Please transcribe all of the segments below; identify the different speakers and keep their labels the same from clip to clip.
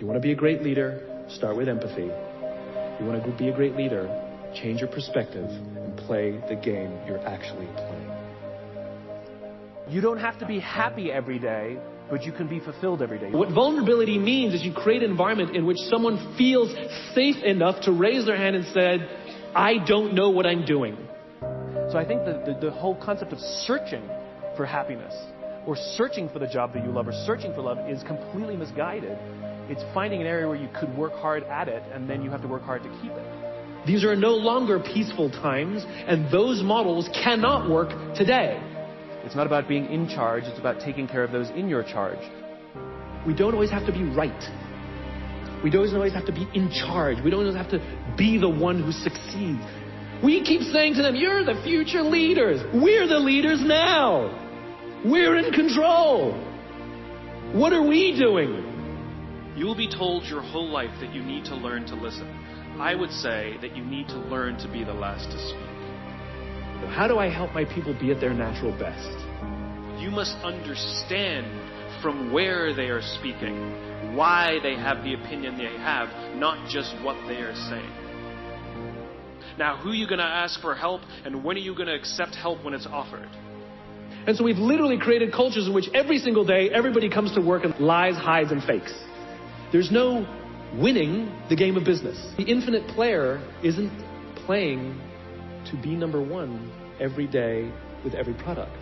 Speaker 1: You want to be a great leader, start with empathy. You want to be a great leader, change your perspective and play the game you're actually playing.
Speaker 2: You don't have to be happy every day, but you can be fulfilled every day.
Speaker 1: What vulnerability means is you create an environment in which someone feels safe enough to raise their hand and said, I don't know what I'm doing.
Speaker 2: So I think the whole concept of searching for happiness or searching for the job that you love or searching for love is completely misguided. It's finding an area where you could work hard at it and then you have to work hard to keep it.
Speaker 1: These are no longer peaceful times, and those models cannot work today.
Speaker 2: It's not about being in charge, it's about taking care of those in your charge.
Speaker 1: We don't always have to be right. We don't always have to be in charge. We don't always have to be the one who succeeds. We keep saying to them, you're the future leaders. We're the leaders now. We're in control. What are we doing?
Speaker 3: You will be told your whole life that you need to learn to listen. I would say that you need to learn to be the last to speak.
Speaker 1: How do I help my people be at their natural best?
Speaker 3: You must understand from where they are speaking, why they have the opinion they have, not just what they are saying. Now, who are you going to ask for help, and when are you going to accept help when it's offered?
Speaker 1: And so we've literally created cultures in which every single day everybody comes to work and lies, hides, and fakes. There's no winning the game of business. The infinite player isn't playing to be number one every day with every product.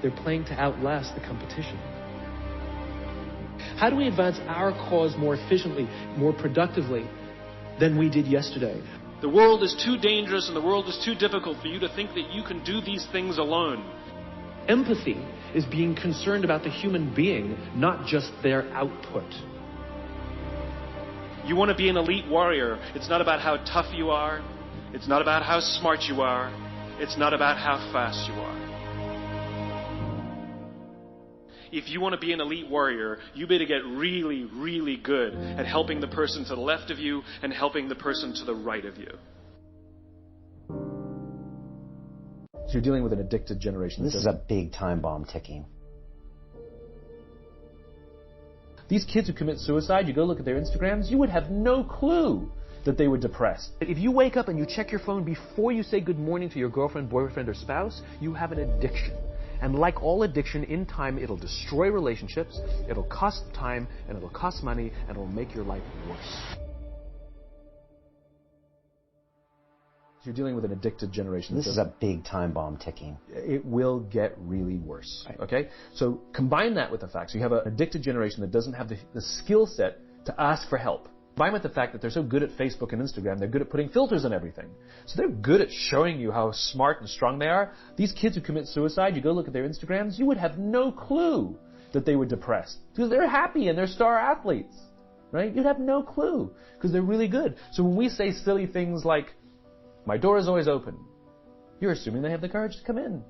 Speaker 1: They're playing to outlast the competition. How do we advance our cause more efficiently, more productively than we did yesterday?
Speaker 3: The world is too dangerous and the world is too difficult for you to think that you can do these things alone.
Speaker 1: Empathy is being concerned about the human being, not just their output.
Speaker 3: You want to be an elite warrior. It's not about how tough you are. It's not about how smart you are. It's not about how fast you are. If you want to be an elite warrior, you better get really, really good at helping the person to the left of you and helping the person to the right of you.
Speaker 2: So you're dealing with an addicted generation.
Speaker 4: This is a big time bomb ticking.
Speaker 2: These kids who commit suicide, you go look at their Instagrams, you would have no clue that they were depressed. If you wake up and you check your phone before you say good morning to your girlfriend, boyfriend, or spouse, you have an addiction. And like all addiction, in time, it'll destroy relationships, it'll cost time, and it'll cost money, and it'll make your life worse. So you're dealing with an addicted generation.
Speaker 4: This is a big time bomb ticking.
Speaker 2: It will get really worse. Okay? So combine that with the fact, so you have an addicted generation that doesn't have the skill set to ask for help. Combine with the fact that they're so good at Facebook and Instagram, they're good at putting filters on everything. So they're good at showing you how smart and strong they are. These kids who commit suicide, you go look at their Instagrams, you would have no clue that they were depressed. Because they're happy and they're star athletes. Right? You'd have no clue. Because they're really good. So when we say silly things like, my door is always open, you're assuming they have the courage to come in.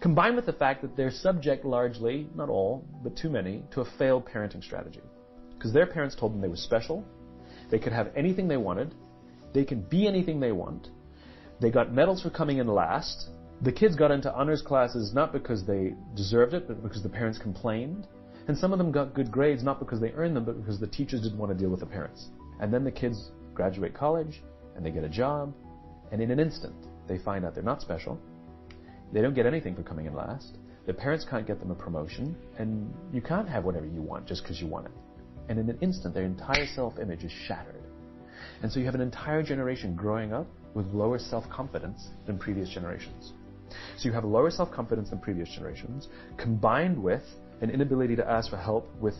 Speaker 2: Combined with the fact that they're subject largely, not all, but too many, to a failed parenting strategy. Because their parents told them they were special, they could have anything they wanted, they could be anything they want, they got medals for coming in last, the kids got into honors classes not because they deserved it, but because the parents complained, and some of them got good grades not because they earned them, but because the teachers didn't want to deal with the parents. And then the kids graduate college, and they get a job, and in an instant, they find out they're not special, they don't get anything for coming in last, their parents can't get them a promotion, and you can't have whatever you want just because you want it. And in an instant, their entire self-image is shattered. And so you have an entire generation growing up with lower self-confidence than previous generations. So you have lower self-confidence than previous generations, combined with an inability to ask for help with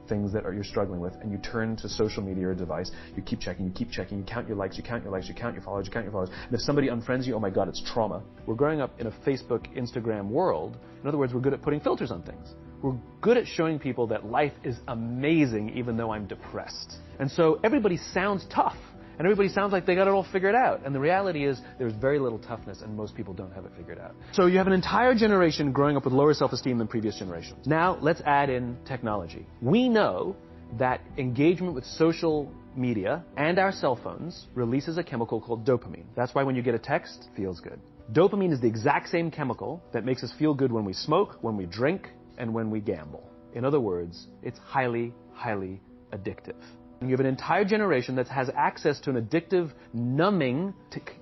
Speaker 2: things that you're struggling with, and you turn to social media or a device, you keep checking, you count your likes, you count your likes, you count your followers, and if somebody unfriends you, oh my God, it's trauma. We're growing up in a Facebook, Instagram world. In other words, we're good at putting filters on things. We're good at showing people that life is amazing even though I'm depressed. And so everybody sounds tough, and everybody sounds like they got it all figured out. And the reality is there's very little toughness, and most people don't have it figured out. So you have an entire generation growing up with lower self-esteem than previous generations. Now let's add in technology. We know that engagement with social media and our cell phones releases a chemical called dopamine. That's why when you get a text, it feels good. Dopamine is the exact same chemical that makes us feel good when we smoke, when we drink, and when we gamble. In other words, it's highly, highly addictive. And you have an entire generation that has access to an addictive, numbing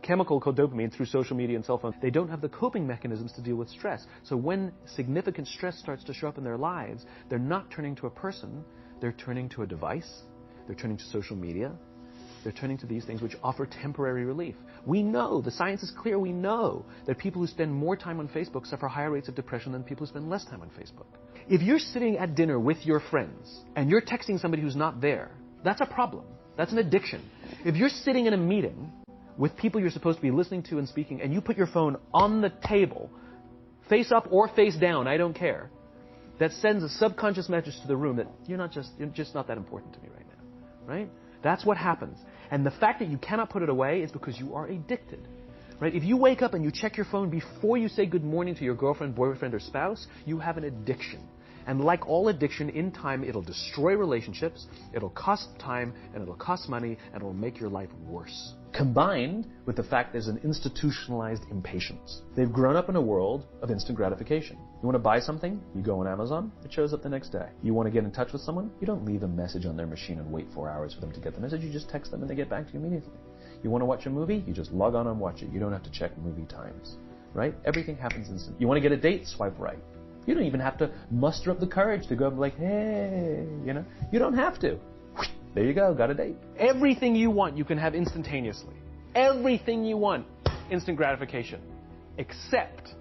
Speaker 2: chemical called dopamine through social media and cell phones. They don't have the coping mechanisms to deal with stress. So when significant stress starts to show up in their lives, they're not turning to a person, they're turning to a device, they're turning to social media, they're turning to these things which offer temporary relief. We know, the science is clear, we know that people who spend more time on Facebook suffer higher rates of depression than people who spend less time on Facebook. If you're sitting at dinner with your friends and you're texting somebody who's not there, that's a problem. That's an addiction. If you're sitting in a meeting with people you're supposed to be listening to and speaking, and you put your phone on the table, face up or face down, I don't care, that sends a subconscious message to the room that you're just not that important to me right now, right? That's what happens. And the fact that you cannot put it away is because you are addicted, right? If you wake up and you check your phone before you say good morning to your girlfriend, boyfriend, or spouse, you have an addiction. And like all addiction, in time, it'll destroy relationships, it'll cost time, and it'll cost money, and it'll make your life worse. Combined with the fact there's an institutionalized impatience. They've grown up in a world of instant gratification. You want to buy something? You go on Amazon, it shows up the next day. You want to get in touch with someone? You don't leave a message on their machine and wait 4 hours for them to get the message. You just text them and they get back to you immediately. You want to watch a movie? You just log on and watch it. You don't have to check movie times, right? Everything happens instantly. You want to get a date? Swipe right. You don't even have to muster up the courage to go up and like, hey, you know? You don't have to. There you go, got a date. Everything you want, you can have instantaneously. Everything you want, instant gratification. Except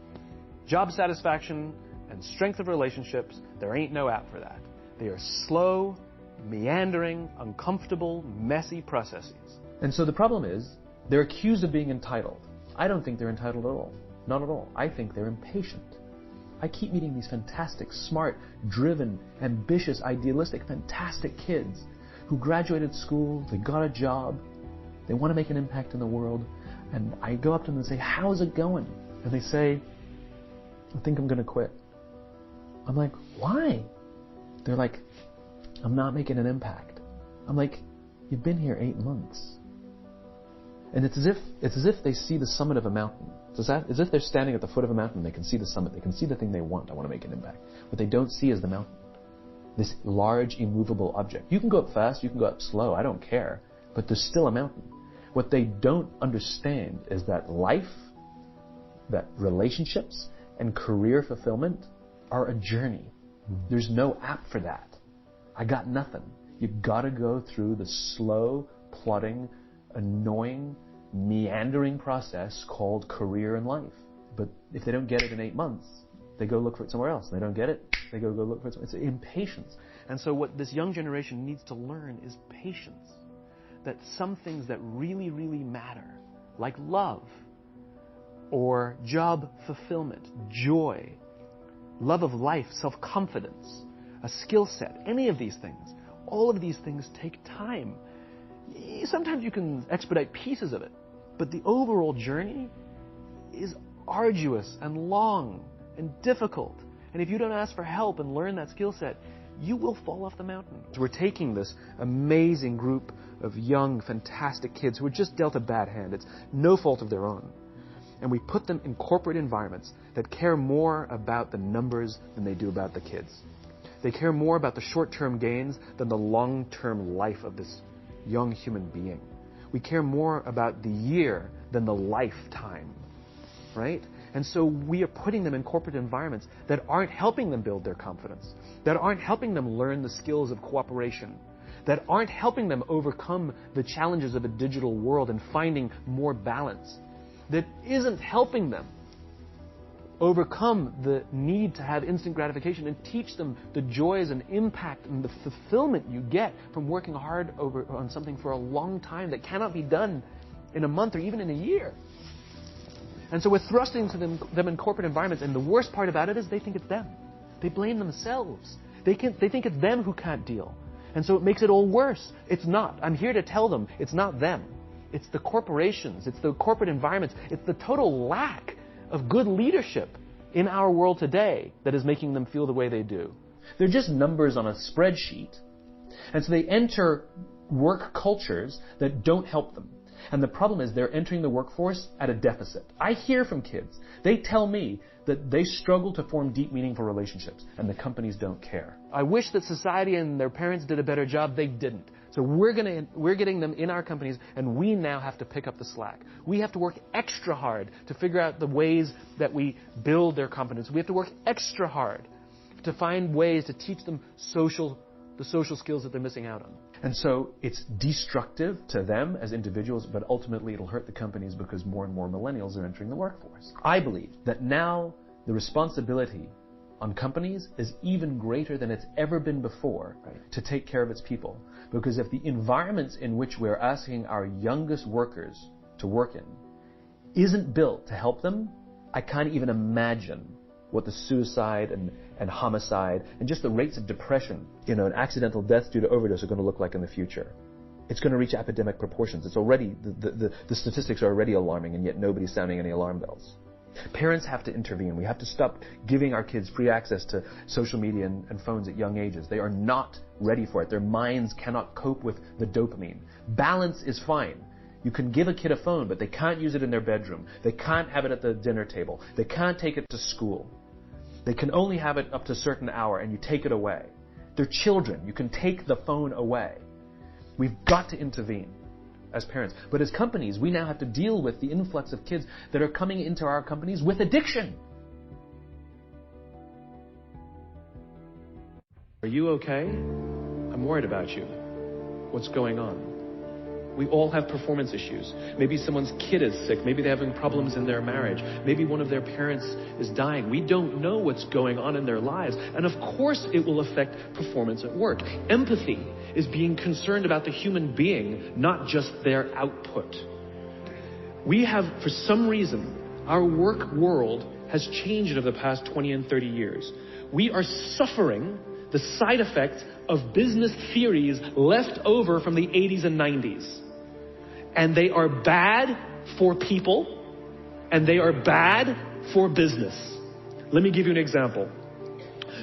Speaker 2: job satisfaction and strength of relationships, there ain't no app for that. They are slow, meandering, uncomfortable, messy processes. And so the problem is, they're accused of being entitled. I don't think they're entitled at all. Not at all. I think they're impatient. I keep meeting these fantastic, smart, driven, ambitious, idealistic, fantastic kids who graduated school, they got a job, they want to make an impact in the world, and I go up to them and say, how's it going? And they say, I think I'm going to quit. I'm like, why? They're like, I'm not making an impact. I'm like, you've been here 8 months. And it's as if they see the summit of a mountain. It's as if they're standing at the foot of a mountain, they can see the summit, they can see the thing they want, I want to make an impact. What they don't see is the mountain. This large, immovable object. You can go up fast, you can go up slow, I don't care, but there's still a mountain. What they don't understand is that life, that relationships, and career fulfillment are a journey. There's no app for that. I got nothing. You've got to go through the slow, plodding, annoying, meandering process called career and life. But if they don't get it in 8 months, they go look for it somewhere else. And they don't get it, they go look for it somewhere else. It's impatience. And so what this young generation needs to learn is patience. That some things that really, really matter, like love, or job fulfillment, joy, love of life, self-confidence, a skill set, any of these things, all of these things take time. Sometimes you can expedite pieces of it, but the overall journey is arduous and long and difficult. And if you don't ask for help and learn that skill set, you will fall off the mountain. We're taking this amazing group of young, fantastic kids who were just dealt a bad hand. It's no fault of their own. And we put them in corporate environments that care more about the numbers than they do about the kids. They care more about the short-term gains than the long-term life of this young human being. We care more about the year than the lifetime, right? And so we are putting them in corporate environments that aren't helping them build their confidence, that aren't helping them learn the skills of cooperation, that aren't helping them overcome the challenges of a digital world and finding more balance, that isn't helping them overcome the need to have instant gratification and teach them the joys and impact and the fulfillment you get from working hard on something for a long time that cannot be done in a month or even in a year. And so we're thrusting to them in corporate environments, and the worst part about it is they think it's them. They blame themselves. They think it's them who can't deal. And so it makes it all worse. It's not. I'm here to tell them it's not them. It's the corporations. It's the corporate environments. It's the total lack of good leadership in our world today that is making them feel the way they do. They're just numbers on a spreadsheet. And so they enter work cultures that don't help them. And the problem is they're entering the workforce at a deficit. I hear from kids. They tell me that they struggle to form deep, meaningful relationships, and the companies don't care. I wish that society and their parents did a better job. They didn't. So we're getting them in our companies, and we now have to pick up the slack. We have to work extra hard to figure out the ways that we build their competence. We have to work extra hard to find ways to teach them the social skills that they're missing out on. And so it's destructive to them as individuals, but ultimately it'll hurt the companies because more and more millennials are entering the workforce. I believe that now the responsibility on companies is even greater than it's ever been before to take care of its people. Because if the environments in which we're asking our youngest workers to work in isn't built to help them, I can't even imagine what the suicide and homicide and just the rates of depression, and accidental deaths due to overdose are going to look like in the future. It's going to reach epidemic proportions. It's already, the statistics are already alarming, and yet nobody's sounding any alarm bells. Parents have to intervene. We have to stop giving our kids free access to social media and phones at young ages. They are not ready for it. Their minds cannot cope with the dopamine. Balance is fine. You can give a kid a phone, but they can't use it in their bedroom. They can't have it at the dinner table. They can't take it to school. They can only have it up to a certain hour, and you take it away. They're children. You can take the phone away. We've got to intervene as parents. But as companies, we now have to deal with the influx of kids that are coming into our companies with addiction.
Speaker 1: Are you okay? I'm worried about you. What's going on? We all have performance issues. Maybe someone's kid is sick. Maybe they're having problems in their marriage. Maybe one of their parents is dying. We don't know what's going on in their lives. And of course it will affect performance at work. Empathy is being concerned about the human being, not just their output. We have, for some reason, our work world has changed over the past 20 and 30 years. We are suffering the side effects of business theories left over from the 80s and 90s. And they are bad for people, and they are bad for business. Let me give you an example.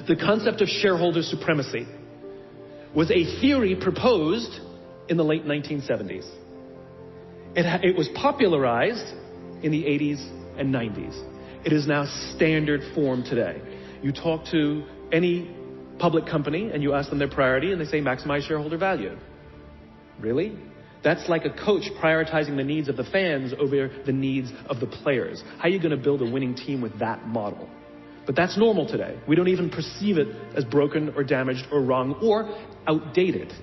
Speaker 1: The concept of shareholder supremacy was a theory proposed in the late 1970s. It was popularized in the 80s and 90s. It is now standard form today. You talk to any public company and you ask them their priority and they say maximize shareholder value. Really? That's like a coach prioritizing the needs of the fans over the needs of the players. How are you going to build a winning team with that model? But that's normal today. We don't even perceive it as broken or damaged or wrong or outdated.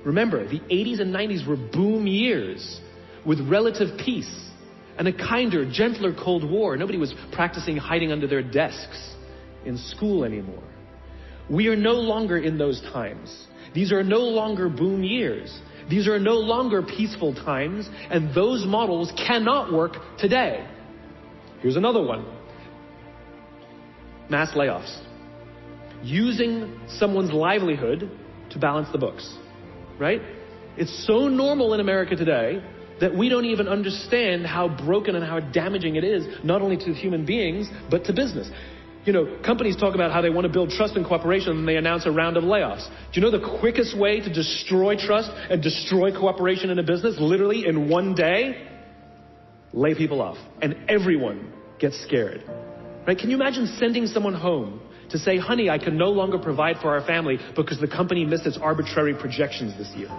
Speaker 1: Remember, the 80s and 90s were boom years with relative peace and a kinder, gentler Cold War. Nobody was practicing hiding under their desks in school anymore. We are no longer in those times. These are no longer boom years. These are no longer peaceful times, and those models cannot work today. Here's another one. Mass layoffs. Using someone's livelihood to balance the books. Right? It's so normal in America today that we don't even understand how broken and how damaging it is, not only to human beings, but to business. Companies talk about how they want to build trust and cooperation, and they announce a round of layoffs. Do you know the quickest way to destroy trust and destroy cooperation in a business, literally in one day? Lay people off. And everyone gets scared. Right? Can you imagine sending someone home to say, honey, I can no longer provide for our family because the company missed its arbitrary projections this year?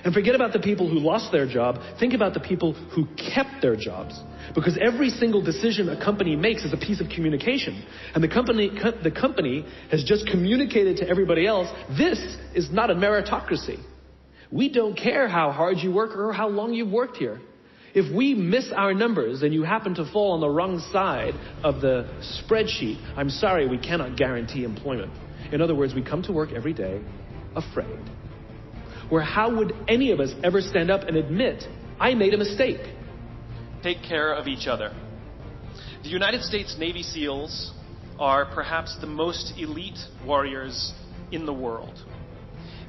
Speaker 1: And forget about the people who lost their job. Think about the people who kept their jobs. Because every single decision a company makes is a piece of communication. And the company has just communicated to everybody else, this is not a meritocracy. We don't care how hard you work or how long you've worked here. If we miss our numbers and you happen to fall on the wrong side of the spreadsheet, I'm sorry, we cannot guarantee employment. In other words, we come to work every day afraid. Where how would any of us ever stand up and admit, I made a mistake?
Speaker 3: Take care of each other. The United States Navy SEALs are perhaps the most elite warriors in the world.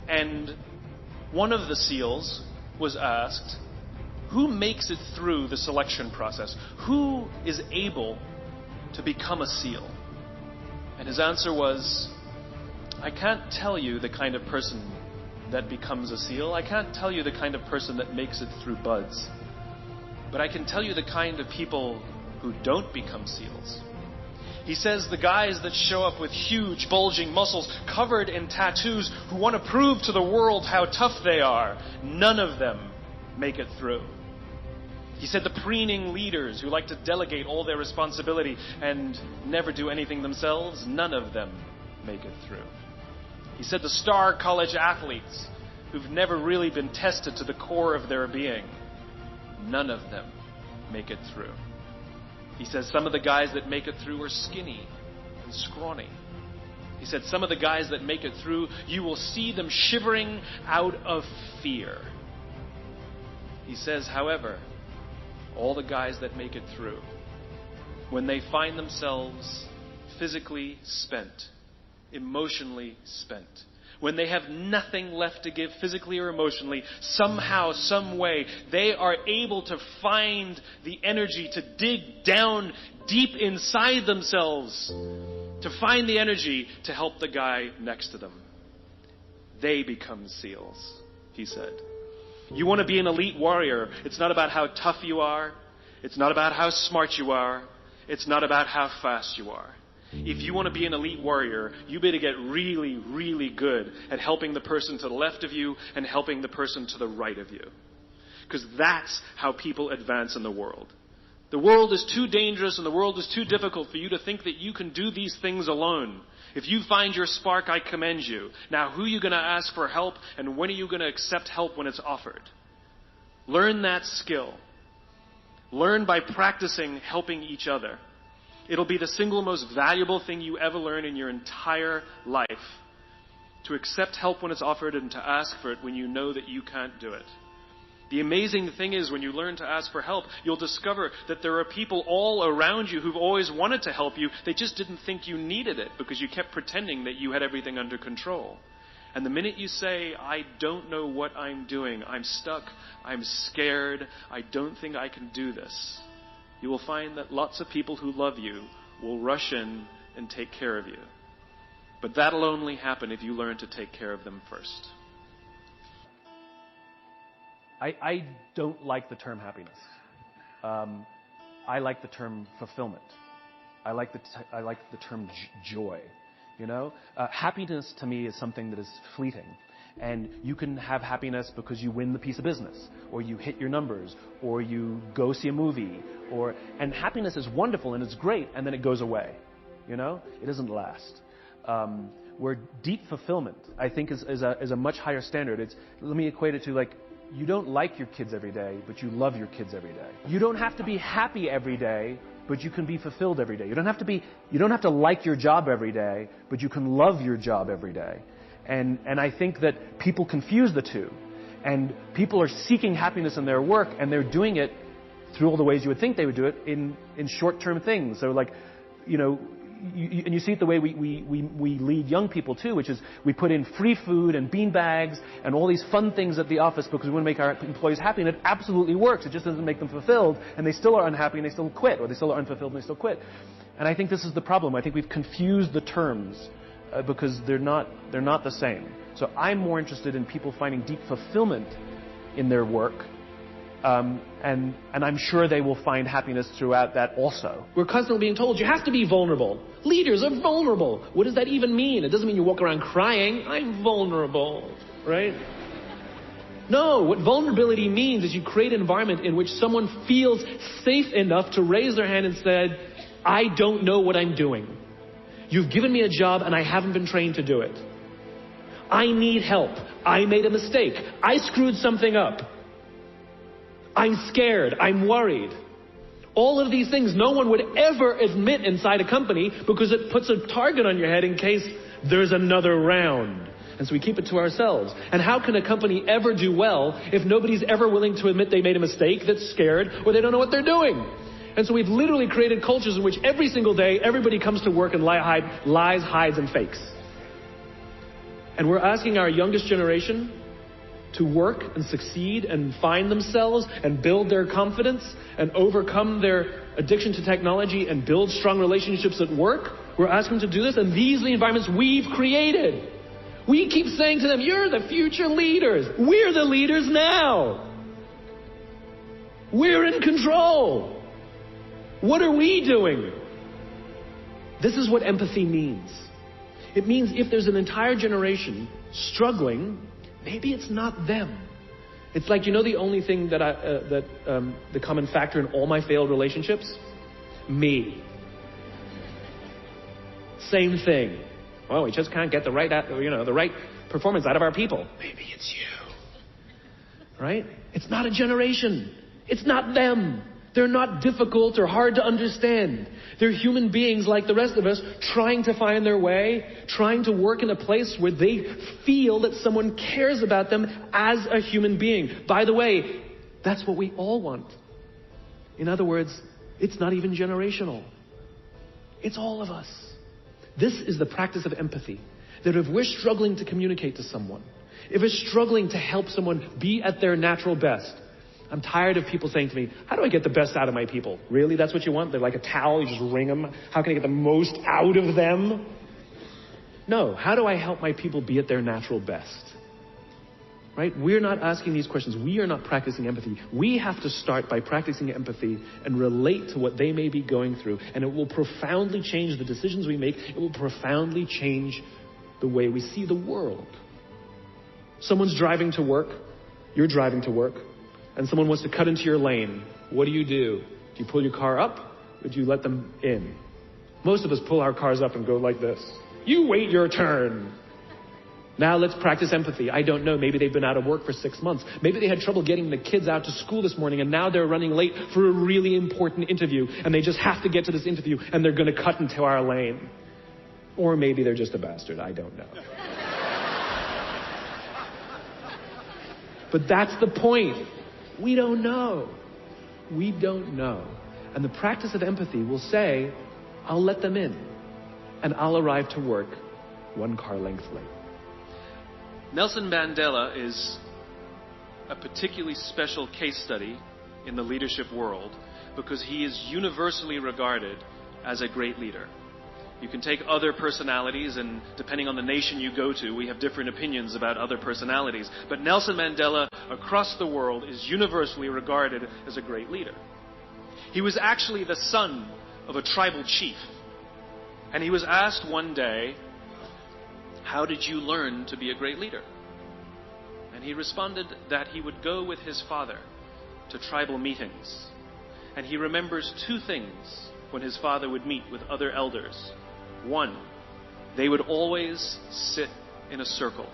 Speaker 3: And one of the SEALs was asked, who makes it through the selection process? Who is able to become a SEAL? And his answer was, I can't tell you the kind of person that becomes a SEAL. I can't tell you the kind of person that makes it through buds. But I can tell you the kind of people who don't become SEALs. He says the guys that show up with huge, bulging muscles, covered in tattoos, who want to prove to the world how tough they are, none of them make it through. He said the preening leaders who like to delegate all their responsibility and never do anything themselves, none of them make it through. He said the star college athletes who've never really been tested to the core of their being, none of them make it through. He says some of the guys that make it through are skinny and scrawny. He said some of the guys that make it through, you will see them shivering out of fear. He says, however, all the guys that make it through, when they find themselves physically spent, emotionally spent, when they have nothing left to give physically or emotionally, somehow, some way, they are able to find the energy to dig down deep inside themselves, to find the energy to help the guy next to them. They become SEALs, he said. You want to be an elite warrior. It's not about how tough you are. It's not about how smart you are. It's not about how fast you are. If you want to be an elite warrior, you better get really, really good at helping the person to the left of you and helping the person to the right of you. Because that's how people advance in the world. The world is too dangerous and the world is too difficult for you to think that you can do these things alone. If you find your spark, I commend you. Now, who are you going to ask for help, and when are you going to accept help when it's offered? Learn that skill. Learn by practicing helping each other. It'll be the single most valuable thing you ever learn in your entire life. To accept help when it's offered and to ask for it when you know that you can't do it. The amazing thing is when you learn to ask for help, you'll discover that there are people all around you who've always wanted to help you. They just didn't think you needed it because you kept pretending that you had everything under control. And the minute you say, I don't know what I'm doing, I'm stuck, I'm scared, I don't think I can do this, you will find that lots of people who love you will rush in and take care of you. But that'll only happen if you learn to take care of them first.
Speaker 1: I don't like the term happiness. I like the term fulfillment. I like the term joy. You know, happiness to me is something that is fleeting. And you can have happiness because you win the piece of business, or you hit your numbers, or you go see a movie, and happiness is wonderful and it's great, and then it goes away. You know, it doesn't last. Where deep fulfillment, I think, is a much higher standard. Let me equate it to like, you don't like your kids every day, but you love your kids every day. You don't have to be happy every day, but you can be fulfilled every day. You don't have to like your job every day, but you can love your job every day. And I think that people confuse the two. And people are seeking happiness in their work, and they're doing it through all the ways you would think they would do it in short-term things. So like, you know, and you see it the way we lead young people too, which is we put in free food and bean bags and all these fun things at the office because we want to make our employees happy, and it absolutely works. It just doesn't make them fulfilled, and they still are unhappy and they still quit, or they still are unfulfilled and they still quit. And I think this is the problem. I think we've confused the terms because they're not the same. So I'm more interested in people finding deep fulfillment in their work. And I'm sure they will find happiness throughout that also. We're constantly being told you have to be vulnerable. Leaders are vulnerable. What does that even mean? It doesn't mean you walk around crying. I'm vulnerable, right? No, what vulnerability means is you create an environment in which someone feels safe enough to raise their hand and say, I don't know what I'm doing. You've given me a job and I haven't been trained to do it. I need help. I made a mistake. I screwed something up. I'm scared. I'm worried. All of these things no one would ever admit inside a company because it puts a target on your head in case there's another round. And so we keep it to ourselves. And how can a company ever do well if nobody's ever willing to admit they made a mistake, that's scared, or they don't know what they're doing? And so we've literally created cultures in which every single day everybody comes to work and lies, hides, and fakes. And we're asking our youngest generation to work and succeed and find themselves and build their confidence and overcome their addiction to technology and build strong relationships at work. We're asking them to do this, and these are the environments we've created. We keep saying to them, you're the future leaders. We're the leaders now. We're in control. What are we doing? This is what empathy means. It means if there's an entire generation struggling, maybe it's not them. It's like, the only thing that the common factor in all my failed relationships? Me. Same thing. Well, we just can't get the right performance out of our people. Maybe it's you. Right? It's not a generation. It's not them. They're not difficult or hard to understand. They're human beings like the rest of us, trying to find their way, trying to work in a place where they feel that someone cares about them as a human being. By the way, that's what we all want. In other words, it's not even generational. It's all of us. This is the practice of empathy. That if we're struggling to communicate to someone, if we're struggling to help someone be at their natural best, I'm tired of people saying to me, how do I get the best out of my people? Really? That's what you want? They're like a towel, you just wring them. How can I get the most out of them? No. How do I help my people be at their natural best? Right? We're not asking these questions. We are not practicing empathy. We have to start by practicing empathy and relate to what they may be going through. And it will profoundly change the decisions we make. It will profoundly change the way we see the world. Someone's driving to work. You're driving to work. And someone wants to cut into your lane. What do? Do you pull your car up or do you let them in? Most of us pull our cars up and go like this. You wait your turn. Now let's practice empathy. I don't know. Maybe they've been out of work for 6 months. Maybe they had trouble getting the kids out to school this morning and now they're running late for a really important interview and they just have to get to this interview and they're going to cut into our lane. Or maybe they're just a bastard. I don't know. But that's the point. We don't know. We don't know. And the practice of empathy will say, I'll let them in. And I'll arrive to work 1 car length late.
Speaker 3: Nelson Mandela is a particularly special case study in the leadership world because he is universally regarded as a great leader. You can take other personalities, and depending on the nation you go to, we have different opinions about other personalities. But Nelson Mandela, across the world, is universally regarded as a great leader. He was actually the son of a tribal chief. And he was asked one day, how did you learn to be a great leader? And he responded that he would go with his father to tribal meetings. And he remembers 2 things when his father would meet with other elders. 1, they would always sit in a circle.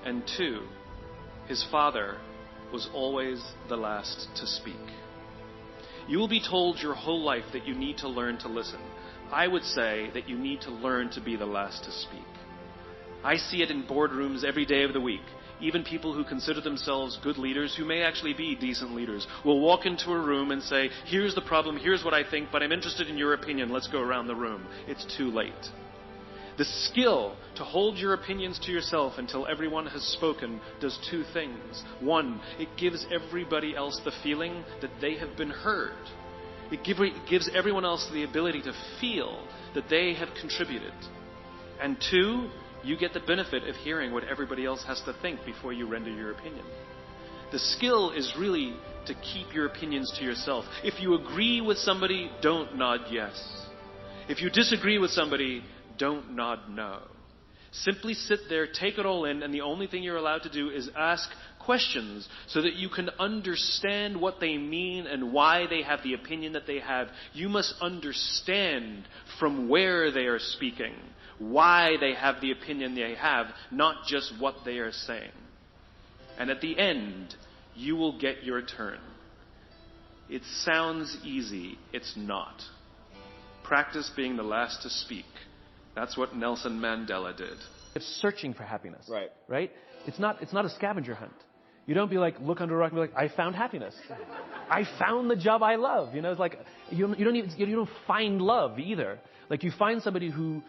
Speaker 3: And 2, his father was always the last to speak. You will be told your whole life that you need to learn to listen. I would say that you need to learn to be the last to speak. I see it in boardrooms every day of the week. Even people who consider themselves good leaders, who may actually be decent leaders, will walk into a room and say, here's the problem, here's what I think, but I'm interested in your opinion, let's go around the room. It's too late. The skill to hold your opinions to yourself until everyone has spoken does 2 things. 1, it gives everybody else the feeling that they have been heard. It gives everyone else the ability to feel that they have contributed. And 2, you get the benefit of hearing what everybody else has to think before you render your opinion. The skill is really to keep your opinions to yourself. If you agree with somebody, don't nod yes. If you disagree with somebody, don't nod no. Simply sit there, take it all in, and the only thing you're allowed to do is ask questions so that you can understand what they mean and why they have the opinion that they have. You must understand from where they are speaking, why they have the opinion they have, not just what they are saying. And at the end, you will get your turn. It sounds easy. It's not. Practice being the last to speak. That's what Nelson Mandela did.
Speaker 2: It's searching for happiness.
Speaker 3: Right.
Speaker 2: It's not a scavenger hunt. You don't be like, look under a rock and be like, I found happiness. I found the job I love. It's like, you don't find love either. Like, you find somebody who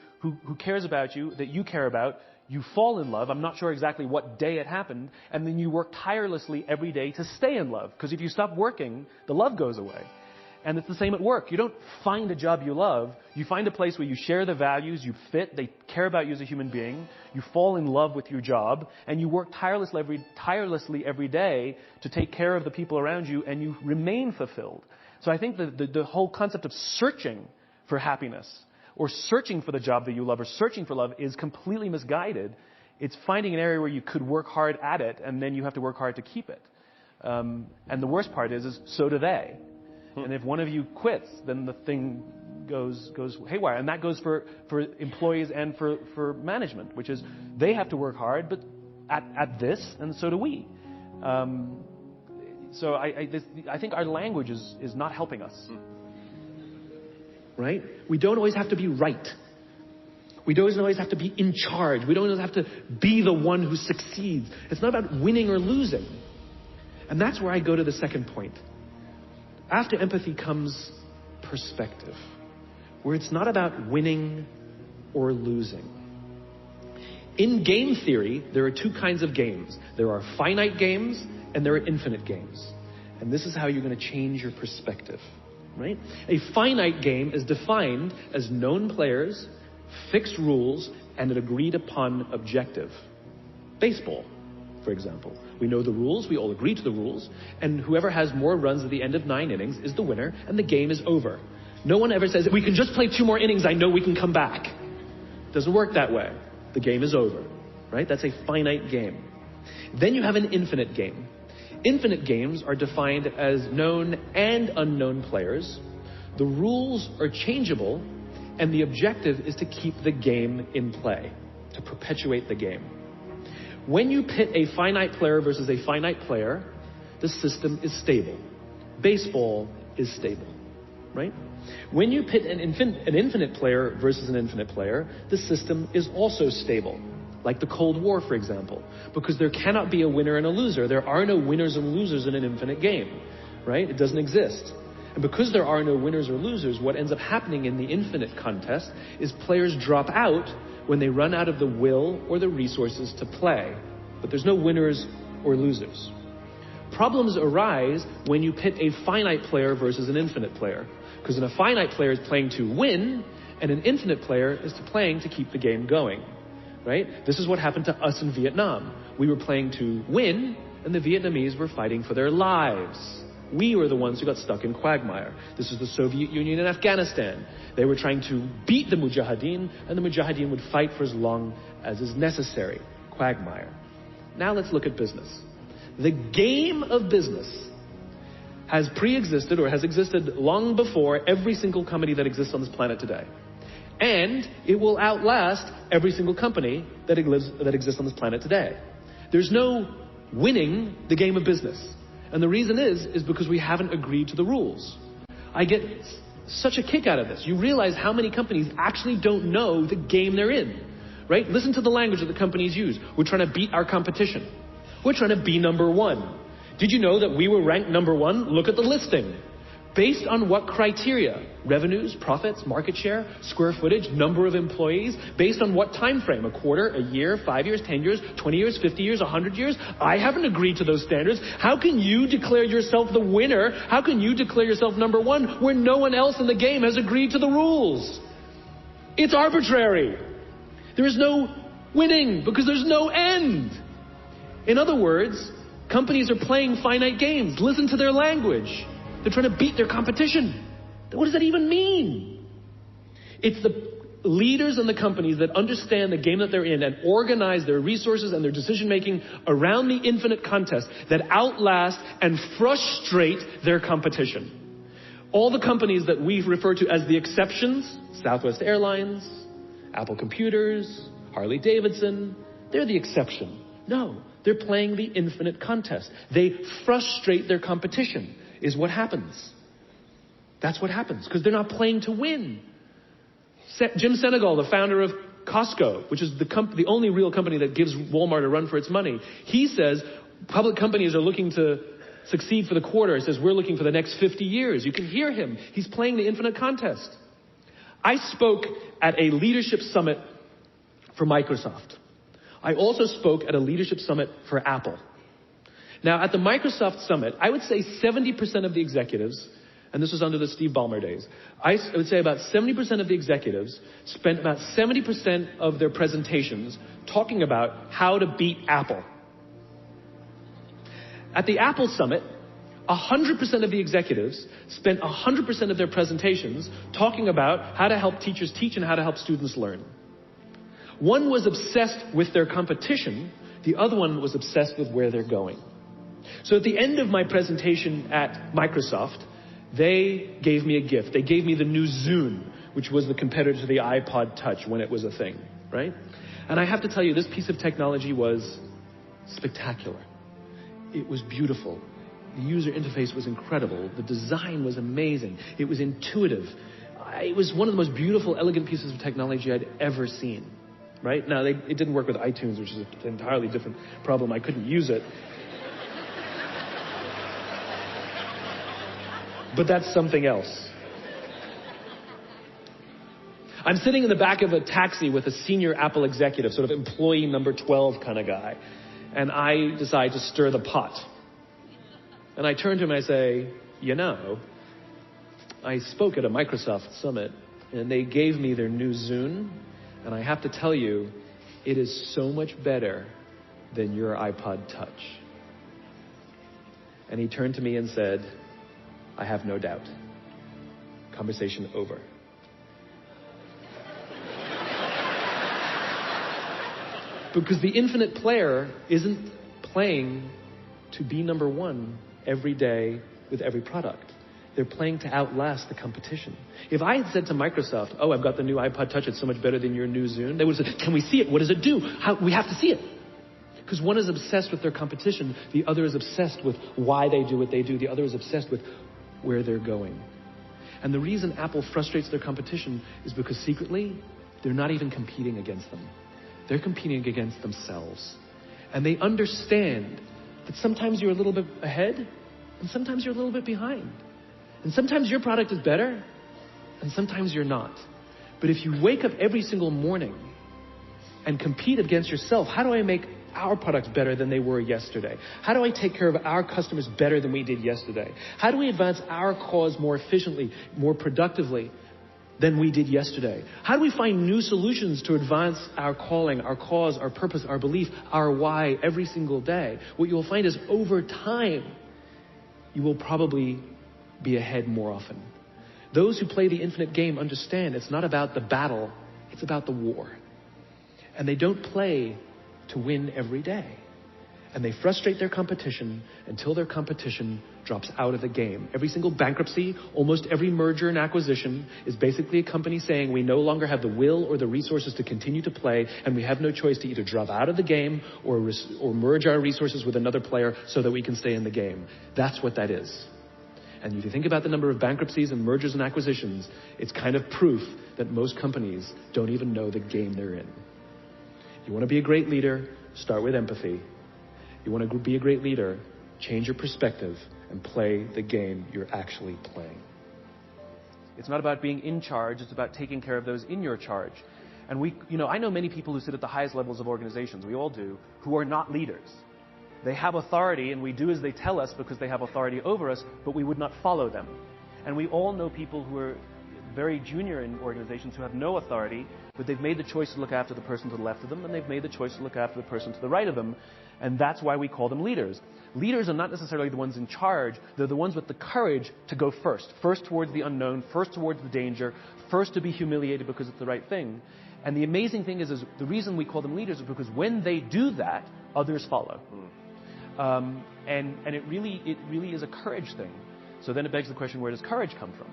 Speaker 2: cares about you, that you care about, you fall in love. I'm not sure exactly what day it happened. And then you work tirelessly every day to stay in love. Because if you stop working, the love goes away. And it's the same at work. You don't find a job you love. You find a place where you share the values, you fit, they care about you as a human being, you fall in love with your job, and you work tirelessly every day to take care of the people around you, and you remain fulfilled. So I think the whole concept of searching for happiness, or searching for the job that you love, or searching for love is completely misguided. It's finding an area where you could work hard at it, and then you have to work hard to keep it. And the worst part is so do they. And if one of you quits, then the thing goes haywire. And that goes for employees and for management, which is they have to work hard, but at this, and so do we. So I think our language is not helping us.
Speaker 1: Right? We don't always have to be right. We don't always have to be in charge. We don't always have to be the one who succeeds. It's not about winning or losing. And that's where I go to the second point. After empathy comes perspective, where it's not about winning or losing. In game theory, there are two kinds of games. There are finite games and there are infinite games. And this is how you're going to change your perspective, right? A finite game is defined as known players, fixed rules, and an agreed upon objective. Baseball, for example. We know the rules, we all agree to the rules, and whoever has more runs at the end of 9 innings is the winner, and the game is over. No one ever says, we can just play 2 more innings, I know we can come back. It doesn't work that way. The game is over, right? That's a finite game. Then you have an infinite game. Infinite games are defined as known and unknown players. The rules are changeable, and the objective is to keep the game in play, to perpetuate the game. When you pit a finite player versus a finite player, the system is stable. Baseball is stable, right? When you pit an infinite player versus an infinite player, the system is also stable. Like the Cold War, for example. Because there cannot be a winner and a loser. There are no winners and losers in an infinite game, right? It doesn't exist. And because there are no winners or losers, what ends up happening in the infinite contest is players drop out when they run out of the will or the resources to play. But there's no winners or losers. Problems arise when you pit a finite player versus an infinite player. Because a finite player is playing to win, and an infinite player is playing to keep the game going. Right? This is what happened to us in Vietnam. We were playing to win, and the Vietnamese were fighting for their lives. We were the ones who got stuck in quagmire. This is the Soviet Union and Afghanistan. They were trying to beat the Mujahideen, and the Mujahideen would fight for as long as is necessary. Quagmire. Now let's look at business. The game of business has pre-existed or has existed long before every single company that exists on this planet today. And it will outlast every single company that exists on this planet today. There's no winning the game of business. And the reason is because we haven't agreed to the rules. I get such a kick out of this. You realize how many companies actually don't know the game they're in, right? Listen to the language that the companies use. We're trying to beat our competition. We're trying to be number one. Did you know that we were ranked number one? Look at the listing. Based on what criteria? Revenues, profits, market share, square footage, number of employees. Based on what time frame? A quarter, a year, 5 years, 10 years, 20 years, 50 years, 100 years? I haven't agreed to those standards. How can you declare yourself the winner? How can you declare yourself number one when no one else in the game has agreed to the rules? It's arbitrary. There is no winning because there's no end. In other words, companies are playing finite games. Listen to their language. They're trying to beat their competition. What does that even mean? It's the leaders in the companies that understand the game that they're in and organize their resources and their decision-making around the infinite contest that outlast and frustrate their competition. All the companies that we refer to as the exceptions, Southwest Airlines, Apple Computers, Harley Davidson, they're the exception. No, they're playing the infinite contest. They frustrate their competition. Is what happens. That's what happens, because they're not playing to win. Jim Senegal, the founder of Costco, which is the only real company that gives Walmart a run for its money, he says public companies are looking to succeed for the quarter. He says we're looking for the next 50 years. You can hear him. He's playing the infinite contest. I spoke at a leadership summit for Microsoft. I also spoke at a leadership summit for Apple. Now, at the Microsoft Summit, I would say 70% of the executives and this was under the Steve Ballmer days, I would say about 70% of the executives spent about 70% of their presentations talking about how to beat Apple. At the Apple Summit, 100% of the executives spent 100% of their presentations talking about how to help teachers teach and how to help students learn. One was obsessed with their competition, the other one was obsessed with where they're going. So at the end of my presentation at Microsoft, they gave me a gift. They gave me the new Zune, which was the competitor to the iPod Touch when it was a thing, right? And I have to tell you, this piece of technology was spectacular. It was beautiful. The user interface was incredible. The design was amazing. It was intuitive. It was one of the most beautiful, elegant pieces of technology I'd ever seen, right? Now, it didn't work with iTunes, which is an entirely different problem. I couldn't use it. But that's something else. I'm sitting in the back of a taxi with a senior Apple executive, sort of employee number 12 kind of guy, and I decide to stir the pot. And I turn to him and I say, you know, I spoke at a Microsoft summit, and they gave me their new Zune, and I have to tell you, it is so much better than your iPod Touch. And he turned to me and said, I have no doubt. Conversation over. Because the infinite player isn't playing to be number one every day with every product. They're playing to outlast the competition. If I had said to Microsoft, oh, I've got the new iPod Touch, it's so much better than your new Zune, they would have said, can we see it? What does it do? We have to see it. Because one is obsessed with their competition, the other is obsessed with why they do what they do, the other is obsessed with where they're going. And the reason Apple frustrates their competition is because secretly, they're not even competing against them. They're competing against themselves. And they understand that sometimes you're a little bit ahead, and sometimes you're a little bit behind. And sometimes your product is better, and sometimes you're not. But if you wake up every single morning and compete against yourself, how do I make our products better than they were yesterday? How do I take care of our customers better than we did yesterday? How do we advance our cause more efficiently, more productively than we did yesterday? How do we find new solutions to advance our calling, our cause, our purpose, our belief, our why every single day? What you'll find is over time, you will probably be ahead more often. Those who play the infinite game understand it's not about the battle, it's about the war. And they don't play to win every day. And they frustrate their competition until their competition drops out of the game. Every single bankruptcy, almost every merger and acquisition is basically a company saying we no longer have the will or the resources to continue to play, and we have no choice to either drop out of the game or merge our resources with another player so that we can stay in the game. That's what that is. And if you think about the number of bankruptcies and mergers and acquisitions, it's kind of proof that most companies don't even know the game they're in. You want to be a great leader, start with empathy. You want to be a great leader, change your perspective and play the game you're actually playing.
Speaker 2: It's not about being in charge, it's about taking care of those in your charge. And I know many people who sit at the highest levels of organizations, we all do, who are not leaders. They have authority and we do as they tell us because they have authority over us, but we would not follow them. And we all know people who are very junior in organizations who have no authority, but they've made the choice to look after the person to the left of them, and they've made the choice to look after the person to the right of them, and that's why we call them leaders. Leaders are not necessarily the ones in charge, they're the ones with the courage to go first. First towards the unknown, first towards the danger, first to be humiliated because it's the right thing. And the amazing thing is the reason we call them leaders is because when they do that, others follow. And it really is a courage thing. So then it begs the question, where does courage come from?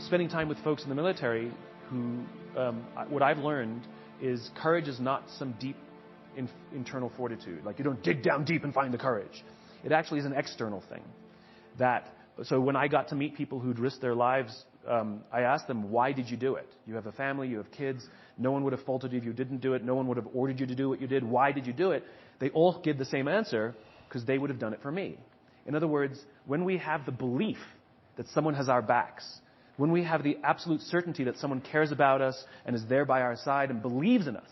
Speaker 2: Spending time with folks in the military who, what I've learned is courage is not some deep internal fortitude. Like you don't dig down deep and find the courage. It actually is an external thing. So when I got to meet people who'd risked their lives, I asked them, why did you do it? You have a family, you have kids. No one would have faulted you if you didn't do it. No one would have ordered you to do what you did. Why did you do it? They all give the same answer, because they would have done it for me. In other words, when we have the belief that someone has our backs, when we have the absolute certainty that someone cares about us and is there by our side and believes in us,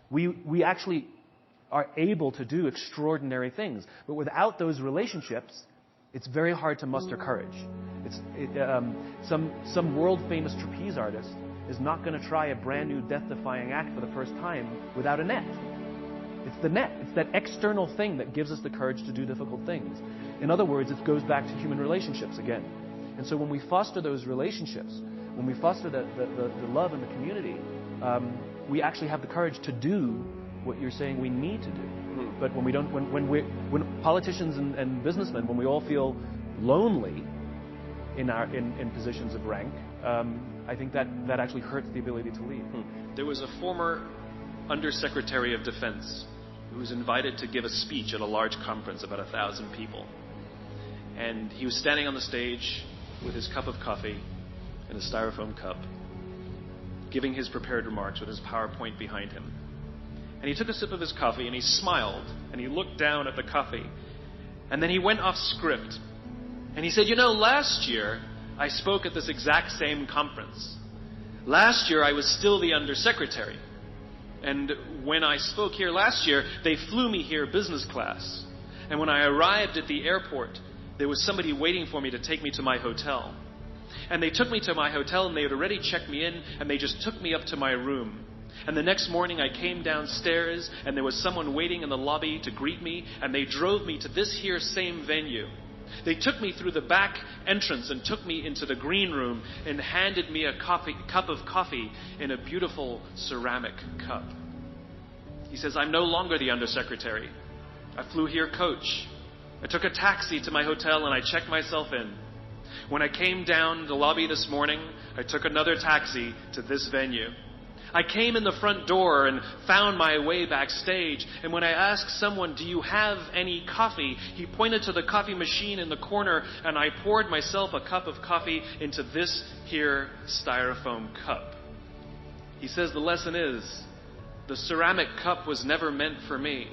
Speaker 2: we actually are able to do extraordinary things. But without those relationships, It's very hard to muster courage. Some world-famous trapeze artist is not going to try a brand new death-defying act for the first time without a net. It's the net. It's that external thing that gives us the courage to do difficult things. In other words, it goes back to human relationships again. And so when we foster those relationships, when we foster the love in the community, we actually have the courage to do what you're saying we need to do. Mm-hmm. But when we don't, when politicians and businessmen, when we all feel lonely in positions of rank, I think that actually hurts the ability to lead.
Speaker 3: There was a former Undersecretary of Defense who was invited to give a speech at a large conference, about 1,000 people. And he was standing on the stage with his cup of coffee in a styrofoam cup, giving his prepared remarks with his PowerPoint behind him. And he took a sip of his coffee and he smiled and he looked down at the coffee. And then he went off script. And he said, last year I spoke at this exact same conference. Last year I was still the Undersecretary. And when I spoke here last year, they flew me here business class. And when I arrived at the airport, there was somebody waiting for me to take me to my hotel. And they took me to my hotel and they had already checked me in and they just took me up to my room. And the next morning I came downstairs and there was someone waiting in the lobby to greet me and they drove me to this here same venue. They took me through the back entrance and took me into the green room and handed me a cup of coffee in a beautiful ceramic cup. He says, I'm no longer the Undersecretary. I flew here coach. I took a taxi to my hotel and I checked myself in. When I came down the lobby this morning, I took another taxi to this venue. I came in the front door and found my way backstage, and when I asked someone, do you have any coffee? He pointed to the coffee machine in the corner, and I poured myself a cup of coffee into this here styrofoam cup. He says the lesson is, the ceramic cup was never meant for me.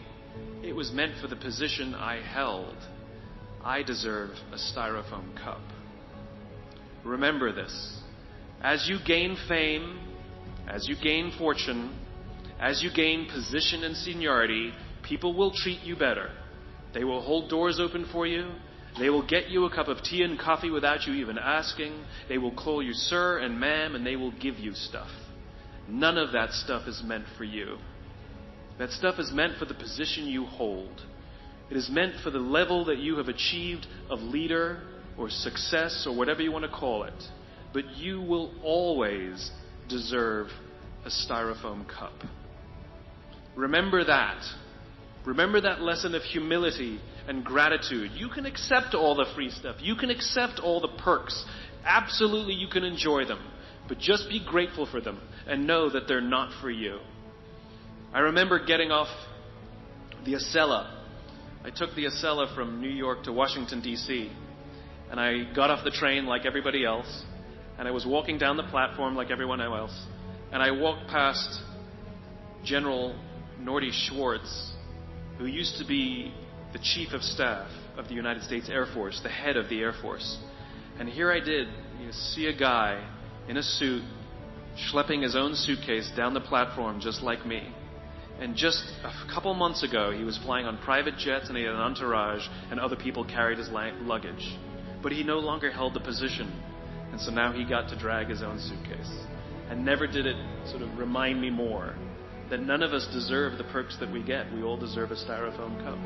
Speaker 3: It was meant for the position I held. I deserve a styrofoam cup. Remember this. As you gain fame, as you gain fortune, as you gain position and seniority, people will treat you better. They will hold doors open for you. They will get you a cup of tea and coffee without you even asking. They will call you sir and ma'am, and they will give you stuff. None of that stuff is meant for you. That stuff is meant for the position you hold. It is meant for the level that you have achieved of leader or success or whatever you want to call it. But you will always deserve a styrofoam cup. Remember that. Remember that lesson of humility and gratitude. You can accept all the free stuff. You can accept all the perks. Absolutely, you can enjoy them. But just be grateful for them and know that they're not for you. I remember getting off the Acela. I took the Acela from New York to Washington, D.C. And I got off the train like everybody else. And I was walking down the platform like everyone else. And I walked past General Norty Schwartz, who used to be the Chief of Staff of the United States Air Force, the head of the Air Force. And here I did see a guy in a suit schlepping his own suitcase down the platform just like me. And just a couple months ago, he was flying on private jets and he had an entourage and other people carried his luggage. But he no longer held the position. And so now he got to drag his own suitcase. And never did it sort of remind me more that none of us deserve the perks that we get. We all deserve a styrofoam cup.